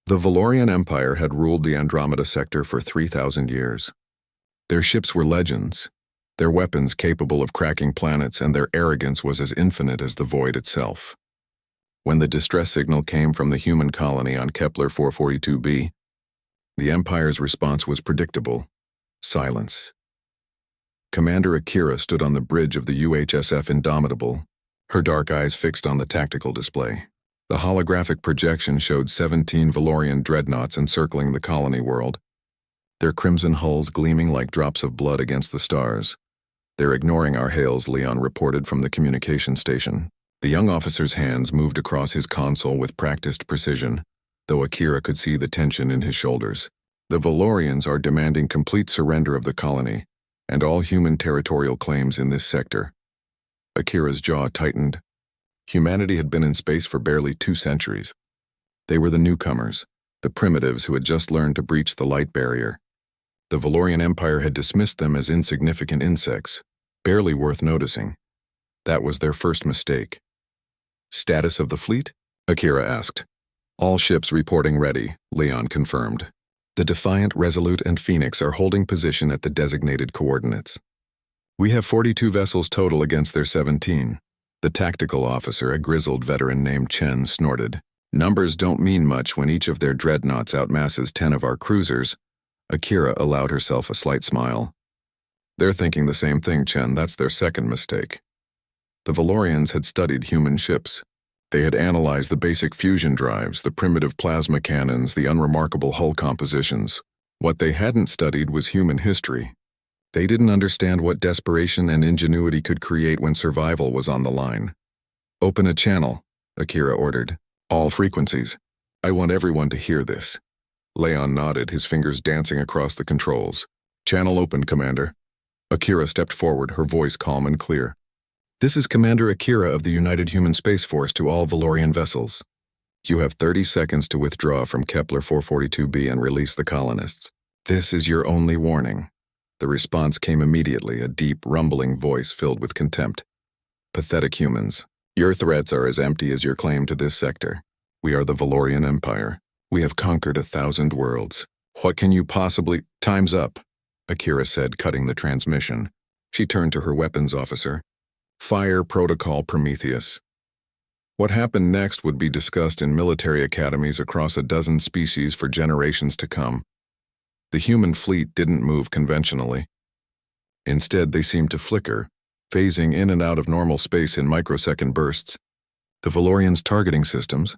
The Valorian Empire had ruled the Andromeda sector for 3,000 years. Their ships were legends, their weapons capable of cracking planets, and their arrogance was as infinite as the void itself. When the distress signal came from the human colony on Kepler 442b, the Empire's response was predictable: silence. Commander Akira stood on the bridge of the UHSF Indomitable, her dark eyes fixed on the tactical display. The holographic projection showed 17 Valorian dreadnoughts encircling the colony world, their crimson hulls gleaming like drops of blood against the stars. "They're ignoring our hails," Leon reported from the communication station. The young officer's hands moved across his console with practiced precision, though Akira could see the tension in his shoulders. "The Valorians are demanding complete surrender of the colony and all human territorial claims in this sector." Akira's jaw tightened. Humanity had been in space for barely 2 centuries. They were the newcomers, the primitives who had just learned to breach the light barrier. The Valorian Empire had dismissed them as insignificant insects, barely worth noticing. That was their first mistake. "Status of the fleet?" Akira asked. "All ships reporting ready," Leon confirmed. "The Defiant, Resolute, and Phoenix are holding position at the designated coordinates. We have 42 vessels total against their 17. The tactical officer, a grizzled veteran named Chen, snorted. "Numbers don't mean much when each of their dreadnoughts outmasses 10 of our cruisers." Akira allowed herself a slight smile. "They're thinking the same thing, Chen. That's their second mistake." The Valorians had studied human ships. They had analyzed the basic fusion drives, the primitive plasma cannons, the unremarkable hull compositions. What they hadn't studied was human history. They didn't understand what desperation and ingenuity could create when survival was on the line. "Open a channel," Akira ordered. "All frequencies. I want everyone to hear this." Leon nodded, his fingers dancing across the controls. "Channel open, Commander." Akira stepped forward, her voice calm and clear. "This is Commander Akira of the United Human Space Force to all Valorian vessels. You have 30 seconds to withdraw from Kepler 442b and release the colonists. This is your only warning." The response came immediately, a deep, rumbling voice filled with contempt. "Pathetic humans. Your threats are as empty as your claim to this sector. We are the Valorian Empire. We have conquered 1,000 worlds. What can you possibly—" "Time's up," Akira said, cutting the transmission. She turned to her weapons officer. "Fire Protocol Prometheus." What happened next would be discussed in military academies across a dozen species for generations to come. The human fleet didn't move conventionally. Instead, they seemed to flicker, phasing in and out of normal space in microsecond bursts. The Valorians' targeting systems,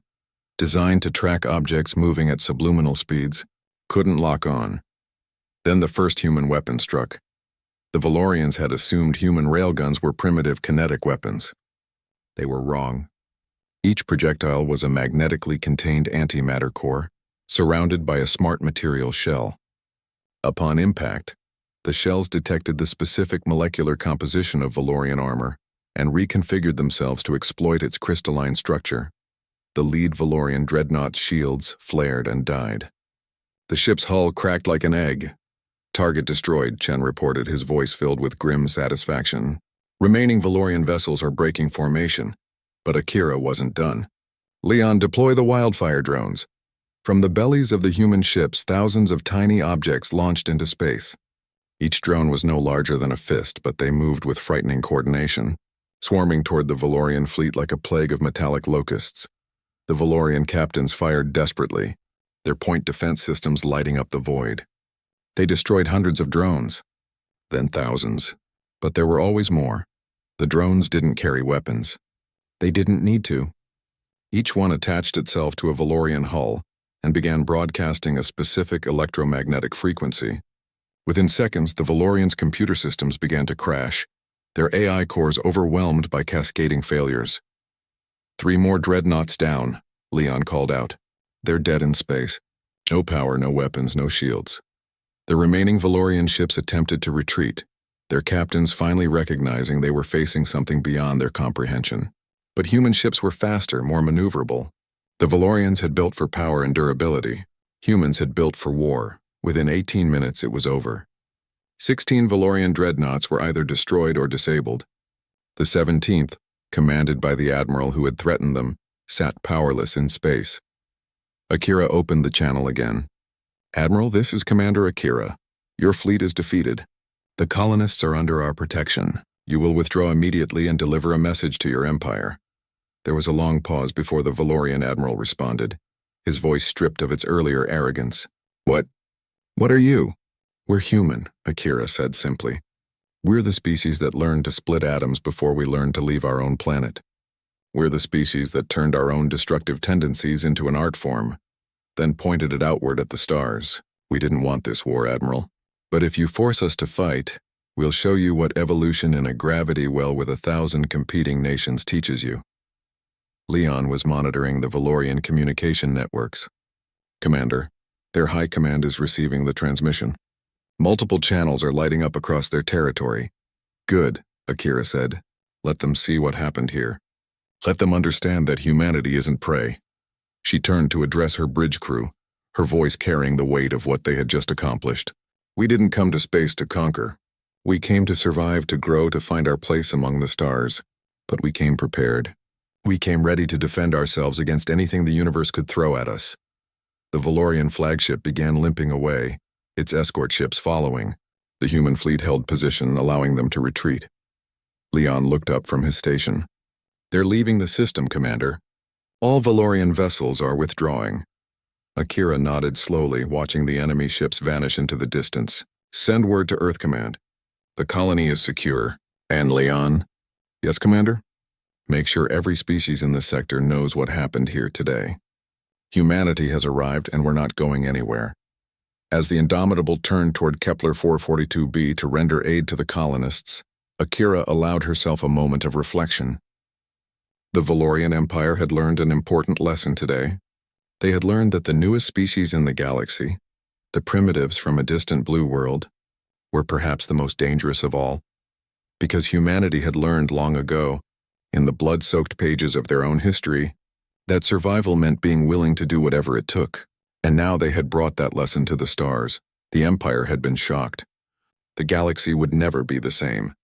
designed to track objects moving at subliminal speeds, couldn't lock on. Then the first human weapon struck. The Valorians had assumed human railguns were primitive kinetic weapons. They were wrong. Each projectile was a magnetically contained antimatter core, surrounded by a smart material shell. Upon impact, the shells detected the specific molecular composition of Valorian armor and reconfigured themselves to exploit its crystalline structure. The lead Valorian dreadnought's shields flared and died. The ship's hull cracked like an egg. "Target destroyed," Chen reported, his voice filled with grim satisfaction. "Remaining Valorian vessels are breaking formation." But Akira wasn't done. "Leon, deploy the wildfire drones." From the bellies of the human ships, thousands of tiny objects launched into space. Each drone was no larger than a fist, but they moved with frightening coordination, swarming toward the Valorian fleet like a plague of metallic locusts. The Valorian captains fired desperately, their point defense systems lighting up the void. They destroyed hundreds of drones, then thousands. But there were always more. The drones didn't carry weapons. They didn't need to. Each one attached itself to a Valorian hull and began broadcasting a specific electromagnetic frequency. Within seconds, the Valorians' computer systems began to crash, their AI cores overwhelmed by cascading failures. "3 more dreadnoughts down," Leon called out. "They're dead in space. No power, no weapons, no shields." The remaining Valorian ships attempted to retreat, their captains finally recognizing they were facing something beyond their comprehension. But human ships were faster, more maneuverable. The Valorians had built for power and durability. Humans had built for war. Within 18 minutes, it was over. 16 Valorian dreadnoughts were either destroyed or disabled. The 17th, commanded by the admiral who had threatened them, sat powerless in space. Akira opened the channel again. Admiral, this is Commander Akira. Your fleet is defeated. The colonists are under our protection. You will withdraw immediately and deliver a message to your empire. There was a long pause before the Valorian admiral responded, his voice stripped of its earlier arrogance. What are you? We're human, Akira said simply. We're the species that learned to split atoms before we learned to leave our own planet. We're the species that turned our own destructive tendencies into an art form, then pointed it outward at the stars. We didn't want this war, Admiral. But if you force us to fight, we'll show you what evolution in a gravity well with 1,000 competing nations teaches you. Leon was monitoring the Valorian communication networks. Commander, their high command is receiving the transmission. Multiple channels are lighting up across their territory. Good, Akira said. Let them see what happened here. Let them understand that humanity isn't prey. She turned to address her bridge crew, her voice carrying the weight of what they had just accomplished. We didn't come to space to conquer. We came to survive, to grow, to find our place among the stars. But we came prepared. We came ready to defend ourselves against anything the universe could throw at us. The Valorian flagship began limping away, its escort ships following. The human fleet held position, allowing them to retreat. Leon looked up from his station. They're leaving the system, Commander. All Valorian vessels are withdrawing. Akira nodded slowly, watching the enemy ships vanish into the distance. Send word to Earth Command. The colony is secure. And Leon? Yes, Commander? Make sure every species in the sector knows what happened here today. Humanity has arrived and we're not going anywhere. As the Indomitable turned toward Kepler 442b to render aid to the colonists, Akira allowed herself a moment of reflection. The Valorian Empire had learned an important lesson today. They had learned that the newest species in the galaxy, the primitives from a distant blue world, were perhaps the most dangerous of all. Because humanity had learned long ago, in the blood-soaked pages of their own history, that survival meant being willing to do whatever it took. And now they had brought that lesson to the stars. The Empire had been shocked. The galaxy would never be the same.